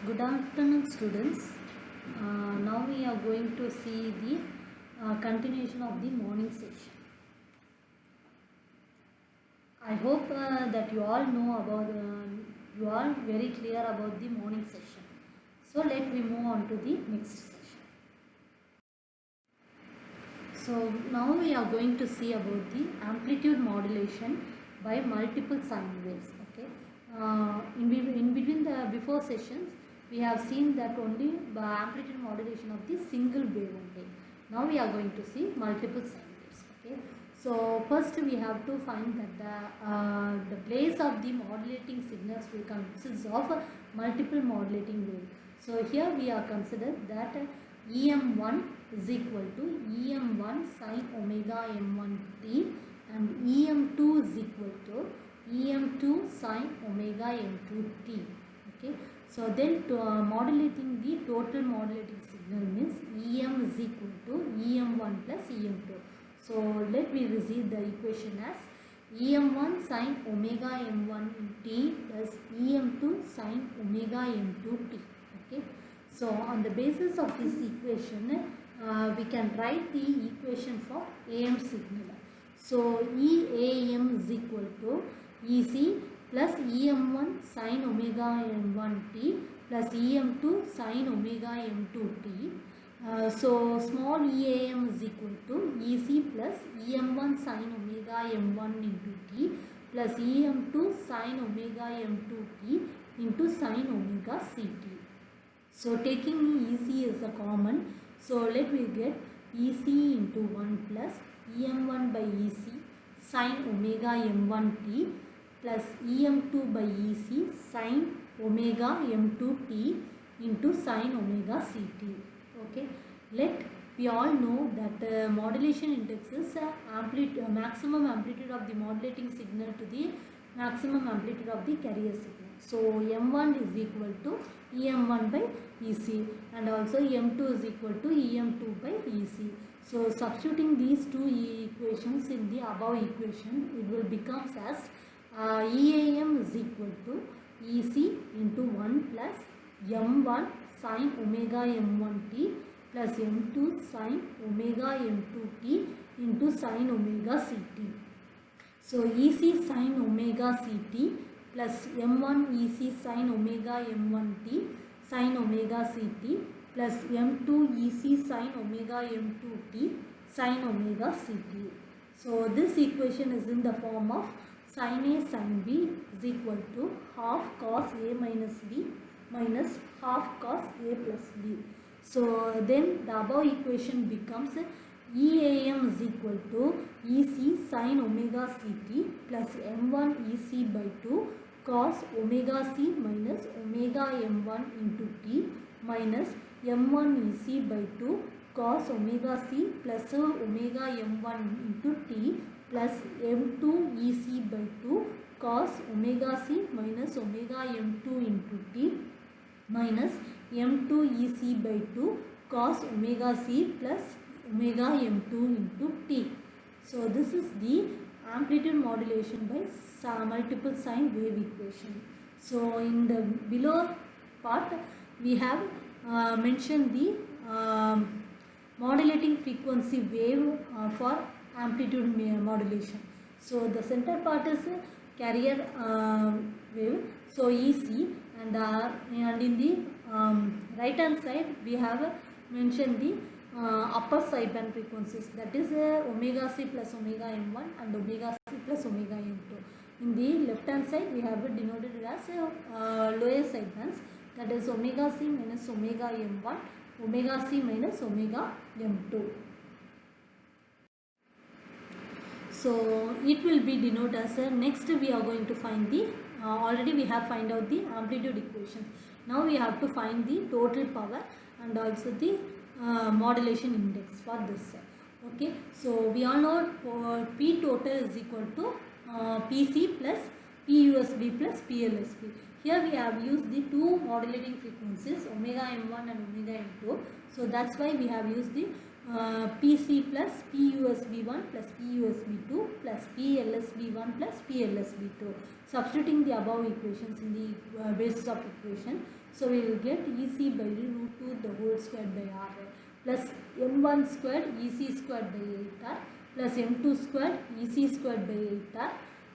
Good afternoon, students. Now we are going to see the continuation of the morning session. I hope that you all know about, you are very clear about the morning session. So let me move on to the next session. So now we are going to see about the amplitude modulation by multiple sine waves. Okay. In between the before sessions, we have seen that only by amplitude modulation of the single wave only. Now we are going to see multiple sine waves. Okay. So first we have to find that the place of the modulating signals will consist of multiple modulating waves. So here we are considered that EM1 is equal to EM1 sin omega M1 t and EM2 is equal to EM2 sin omega M2 t. Okay. So then modulating the total modulating signal means EM is equal to EM1 plus EM2. So let me receive the equation as EM1 sin omega M1 t plus EM2 sin omega M2 t. Okay. So on the basis of this equation, we can write the equation for AM signal. So EAM is equal to EC plus EM1 sin omega M1 t plus EM2 sin omega M2 t. So small EAM is equal to EC plus EM1 sin omega M1 into t plus EM2 sin omega M2 t into sin omega ct. So taking EC as a common, so let me get EC into 1 plus EM1 by EC sin omega M1 t plus EM2 by EC sin omega M2 t into sin omega ct. Okay. We all know that modulation index is maximum amplitude of the modulating signal to the maximum amplitude of the carrier signal. So M1 is equal to EM1 by EC and also M2 is equal to EM2 by EC. So substituting these two equations in the above equation, it will become as EAM is equal to EC into 1 plus M1 sin omega M1 t plus M2 sin omega M2 t into sin omega ct. So EC sin omega ct plus M1 EC sin omega M1 t sin omega ct plus M2 EC sin omega M2 t sin omega ct. So this equation is in the form of sin A sin B is equal to half cos A minus B minus half cos A plus B. So then the above equation becomes EAM is equal to EC sin omega ct plus M1 EC by 2 cos omega c minus omega M1 into t minus M1 EC by 2 cos omega c plus omega M1 into t plus M2 EC by 2 cos omega c minus omega M2 into t minus M2 EC by 2 cos omega c plus omega M2 into t. So this is the amplitude modulation by multiple sine wave equation. So in the below part we have mentioned the modulating frequency wave for amplitude modulation. So the center part is carrier wave, so EC, and in the right hand side we have mentioned the upper sideband frequencies, that is omega c plus omega M1 and omega c plus omega M2. In the left hand side we have it denoted as lower sidebands, that is omega c minus omega M1, omega c minus omega M2. So it will be denoted as next we are going to find the already we have find out the amplitude equation. Now we have to find the total power and also the modulation index for this. Okay. So we all know P total is equal to PC plus PUSB plus PLSB. Here we have used the two modulating frequencies omega M1 and omega M2. So that's why we have used the PC plus PUSB1 plus PUSB2 plus PLSB1 plus PLSB2. Substituting the above equations in the basis of equation. So we will get EC by root 2 the whole squared by R plus M1 squared EC squared by 8R plus M2 squared EC squared by 8R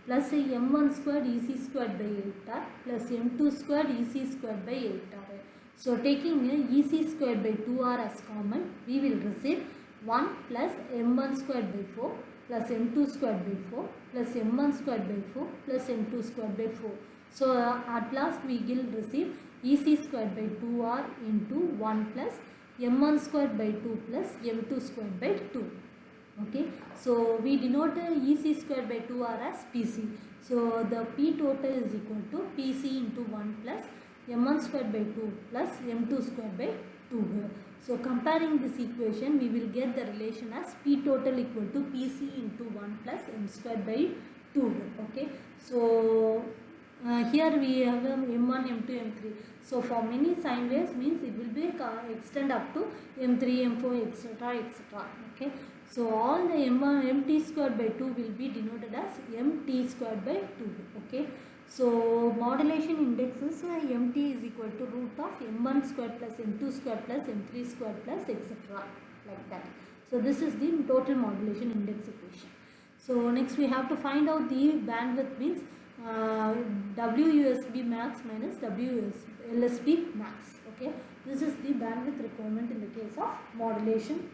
plus M1 squared EC squared by 8R plus M2 squared EC squared by 8R. So taking EC squared by 2R as common, we will receive 1 plus M1 squared by 4 plus M2 squared by 4 plus M1 squared by 4 plus M2 squared by 4. So at last we will receive EC squared by 2R into 1 plus M1 squared by 2 plus M2 squared by 2. Okay, so we denote EC squared by 2R as PC. So the P total is equal to PC into 1 plus M1 squared by 2 plus M2 squared by 2. So comparing this equation, we will get the relation as P total equal to PC into 1 plus M squared by 2. Okay, so here we have M1, M2, M3. So for many sine waves means it will be extend up to M3, M4, etc., etc. Okay, so all the MT squared by 2 will be denoted as MT squared by 2. Okay, so modulation index is MT is equal to root of M1 squared plus M2 squared plus M3 squared plus etc. like that. So this is the total modulation index equation. So next we have to find out the bandwidth means WUSB max minus WLSB max. Okay, this is the bandwidth requirement in the case of modulation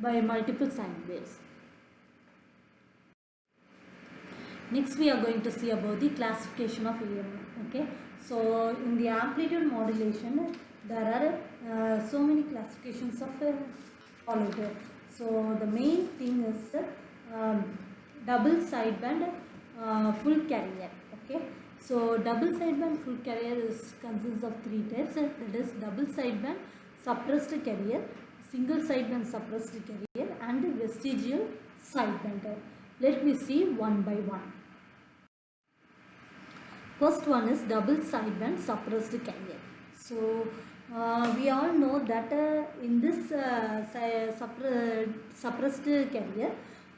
by multiple sine waves. Next we are going to see about the classification of AM. Okay, so in the amplitude modulation there are so many classifications of followed. So the main thing is double sideband full carrier. Okay, so double sideband full carrier consists of three types, that is double sideband suppressed carrier, single sideband suppressed carrier and vestigial sideband. Let me see one by one. First one is double sideband suppressed carrier. So we all know that in this suppressed carrier,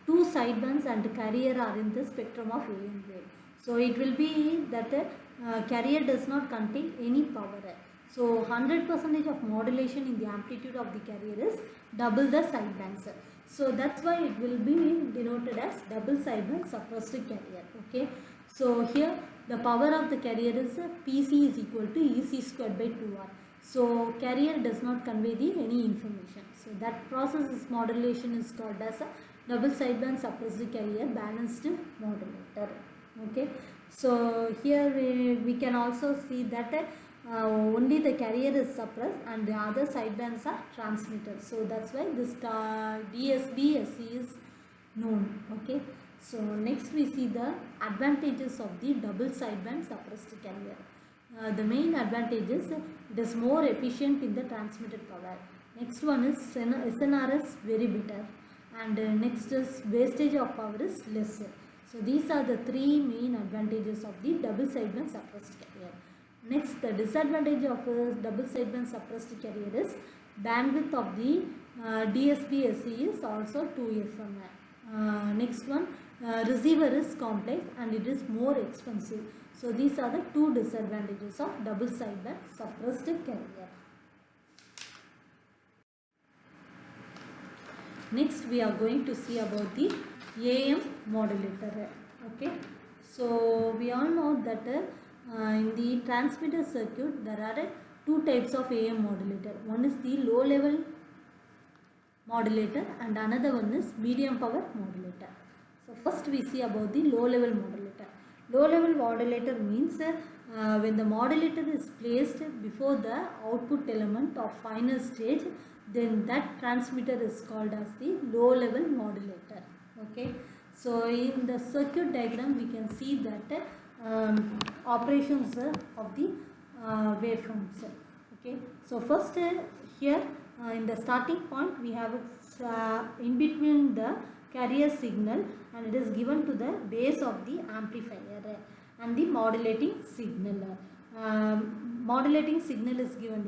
two sidebands and carrier are in the spectrum of AM wave. So it will be that carrier does not contain any power. So 100% of modulation in the amplitude of the carrier is double the sidebands. So that's why it will be denoted as double sideband suppressed carrier. Okay, so here the power of the carrier is PC is equal to EC squared by 2R. So carrier does not convey any information. So that process is modulation is called as a double sideband suppressed carrier balanced modulator. Okay, so here we can also see that only the carrier is suppressed and the other sidebands are transmitted. So that's why this DSB-SC is known. Okay, so next we see the advantages of the double sideband suppressed carrier. The main advantage is it is more efficient in the transmitted power. Next one is SNR is very better, and next is wastage of power is lesser. So these are the three main advantages of the double sideband suppressed carrier. Next, the disadvantage of double sideband suppressed carrier is bandwidth of the DSB-SC is also 2 FM. Next one, receiver is complex and it is more expensive. So these are the two disadvantages of double sideband suppressed carrier. Next we are going to see about the AM modulator. Okay, so we all know that in the transmitter circuit there are two types of AM modulator. One is the low level modulator and another one is medium power modulator. So first we see about the low level modulator. Low level modulator means when the modulator is placed before the output element of final stage, then that transmitter is called as the low level modulator. Okay, so in the circuit diagram we can see that operations of the waveforms. Okay, so first here in the starting point we have in between the carrier signal and it is given to the base of the amplifier and the modulating signal. modulating signal is given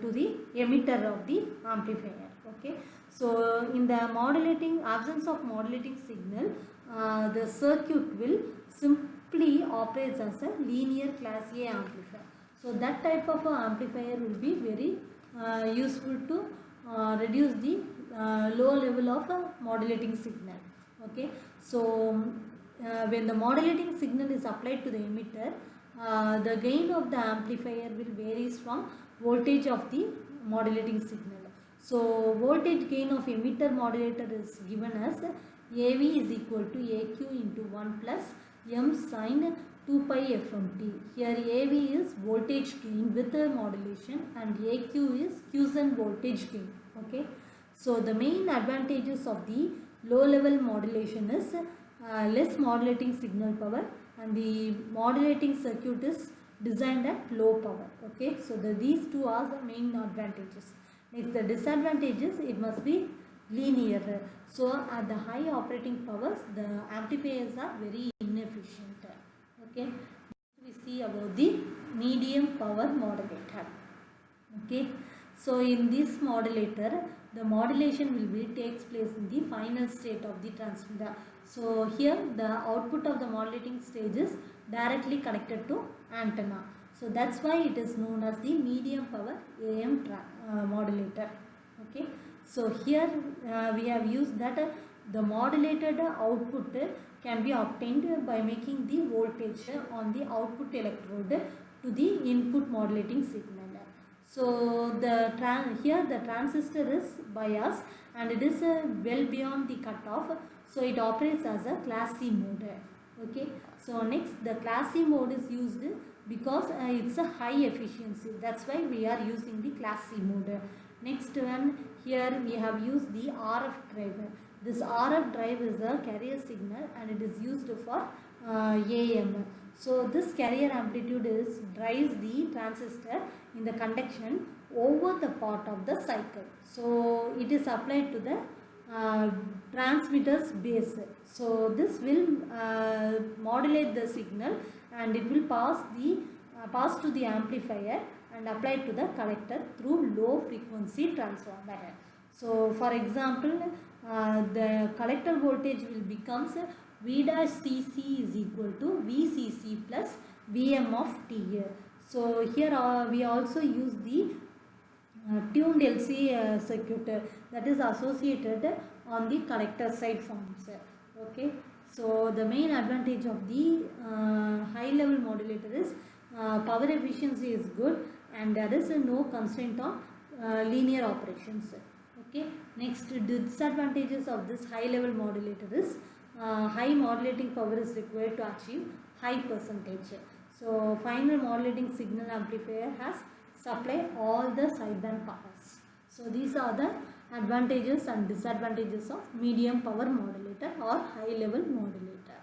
to the emitter of the amplifier. Okay, so in the absence of modulating signal, the circuit will simply operates as a linear class A amplifier. So that type of amplifier will be very useful to reduce the low level of modulating signal. Okay, so when the modulating signal is applied to the emitter, the gain of the amplifier will varies from voltage of the modulating signal. So voltage gain of emitter modulator is given as AV is equal to AQ into 1 plus M sin 2 pi FMT. Here AV is voltage gain with the modulation and AQ is quiescent voltage gain. Okay. So the main advantages of the low level modulation is less modulating signal power, and the modulating circuit is designed at low power. Okay, so these two are the main advantages. Next, the disadvantages, it must be linear. So at the high operating powers, the amplifiers are very inefficient. Okay, we see about the medium power modulator. Okay, so in this modulator, the modulation will be takes place in the final state of the transmitter. So here the output of the modulating stage is directly connected to antenna. So that's why it is known as the medium power AM modulator. Okay, so here we have used that the modulated output can be obtained by making the voltage on the output electrode to the input modulating signal. So here the transistor is biased and it is well beyond the cutoff, so it operates as a class C mode. Okay, so next the class C mode is used because it's a high efficiency. That's why we are using the class C mode. Next one, here we have used the RF driver. This RF drive is a carrier signal and it is used for AM. So this carrier amplitude drives the transistor in the conduction over the part of the cycle. So it is applied to the transmitter's base. So this will modulate the signal and it will pass to the amplifier and applied to the collector through low frequency transformer. So for example, the collector voltage will becomes V dash Cc is equal to Vcc plus Vm of T. So here we also use the tuned LC circuit that is associated on the collector side forms. Okay, so the main advantage of the high level modulator is power efficiency is good and there is no constraint on linear operations. Okay, next disadvantages of this high level modulator is high modulating power is required to achieve high percentage. So final modulating signal amplifier has supply all the sideband powers. So these are the advantages and disadvantages of medium power modulator or high level modulator.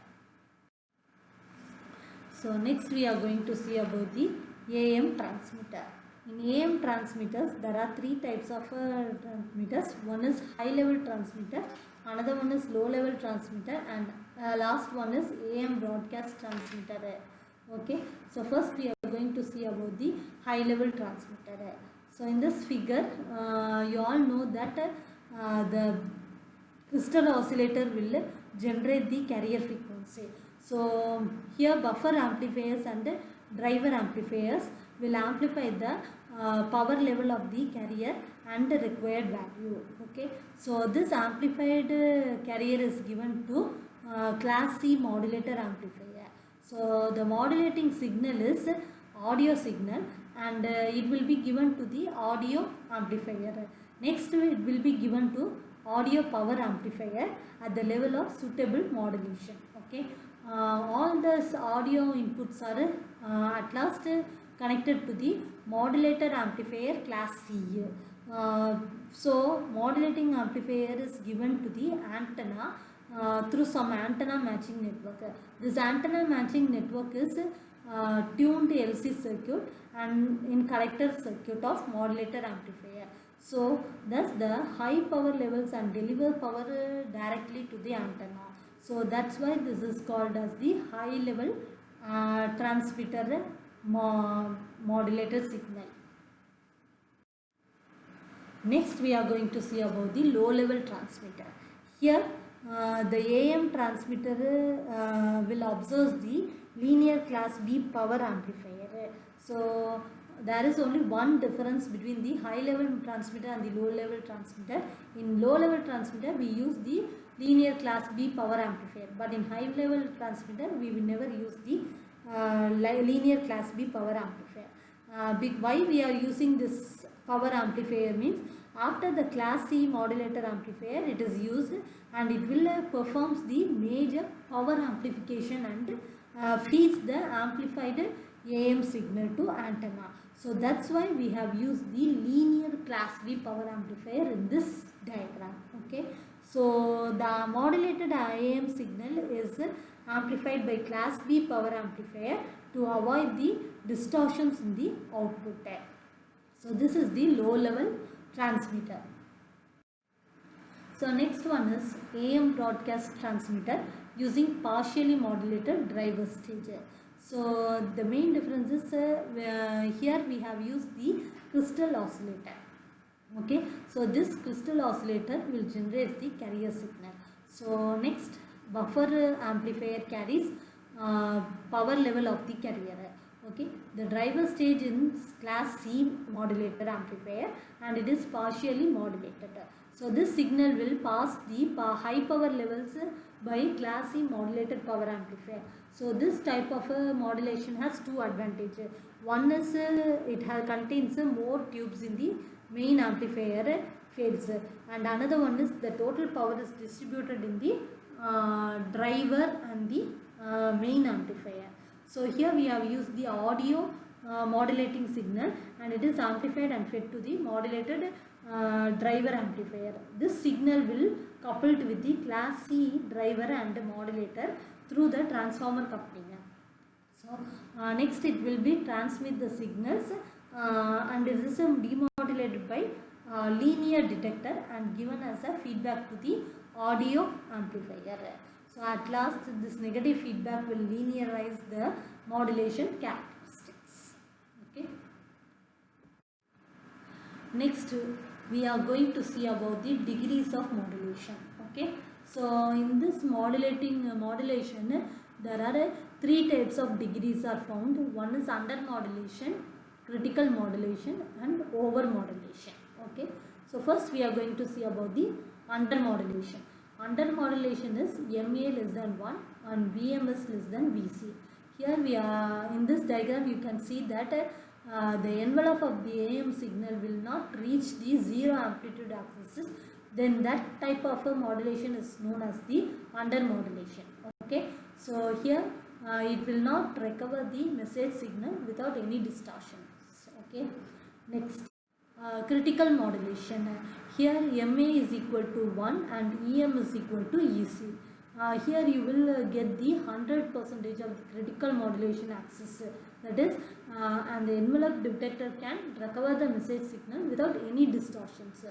So next we are going to see about the AM transmitter. In AM transmitters there are three types of transmitters. One is high level transmitter, another one is low level transmitter, and last one is AM broadcast transmitter. Okay, so first we are going to see about the high level transmitter. So in this figure you all know that the crystal oscillator will generate the carrier frequency. So here buffer amplifiers and driver amplifiers will amplify the power level of the carrier and the required value. Okay, so this amplified carrier is given to class C modulator amplifier. So the modulating signal is audio signal and it will be given to the audio amplifier. Next it will be given to audio power amplifier at the level of suitable modulation. Okay, all these audio inputs are at last connected to the modulator amplifier class C. So modulating amplifier is given to the antenna through some antenna matching network. This antenna matching network is tuned LC circuit and in collector circuit of modulator amplifier. So thus the high power levels and deliver power directly to the antenna. So that's why this is called as the high level transmitter modulated signal. Next we are going to see about the low level transmitter. Here the AM transmitter will observe the linear class B power amplifier. So there is only one difference between the high level transmitter and the low level transmitter. In low level transmitter we use the linear class B power amplifier, but in high level transmitter we will never use the linear class B power amplifier. Why we are using this power amplifier means, after the class C modulator amplifier it is used and it will performs the major power amplification and feeds the amplified AM signal to antenna. So that's why we have used the linear class B power amplifier in this diagram. Okay, so the modulated AM signal is amplified by class B power amplifier to avoid the distortions in the output. So this is the low level transmitter. So next one is AM broadcast transmitter using partially modulated driver stage. So the main difference is here we have used the crystal oscillator. Okay, so this crystal oscillator will generate the carrier signal. So next, buffer amplifier carries power level of the carrier. Okay, the driver stage in class C modulator amplifier and it is partially modulated. So this signal will pass the high power levels by class C modulated power amplifier. So this type of modulation has two advantages. One is it contains more tubes in the main amplifier fields, and another one is the total power is distributed in the driver and the main amplifier. So here we have used the audio modulating signal and it is amplified and fed to the modulated driver amplifier. This signal will coupled with the class C driver and modulator through the transformer coupling. So next it will be transmit the signals and it is demodulated by linear detector and given as a feedback to the audio amplifier. So at last this negative feedback will linearize the modulation characteristics. Okay. Next we are going to see about the degrees of modulation. Okay. So in this modulation there are three types of degrees are found. One is under modulation, critical modulation and over modulation. Okay. So first we are going to see about the under modulation. Under modulation is MA less than 1 and VM is less than VC. Here we are in this diagram you can see that the envelope of the AM signal will not reach the zero amplitude axis. Then that type of a modulation is known as the under modulation. Okay, so here it will not recover the message signal without any distortions. Okay, next critical modulation. Here MA is equal to 1 and EM is equal to EC. Here you will get the 100% of the critical modulation axis, that is and the envelope detector can recover the message signal without any distortions.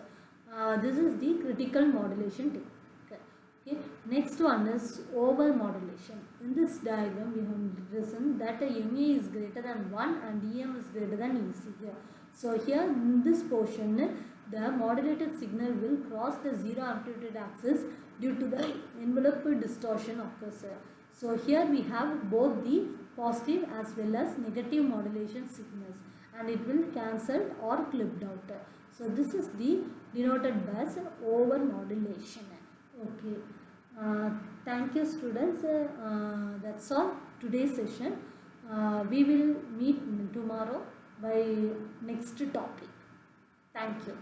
This is the critical modulation technique. Okay. Next one is over modulation. In this diagram we have written that MA is greater than 1 and EM is greater than EC here. So here in this portion the modulated signal will cross the zero amplitude axis due to the envelope distortion occurs. So here we have both the positive as well as negative modulation signals and it will cancelled or clipped out. So this is the denoted by over modulation. Okay. Thank you students. That's all today's session. We will meet tomorrow by next topic. Thank you.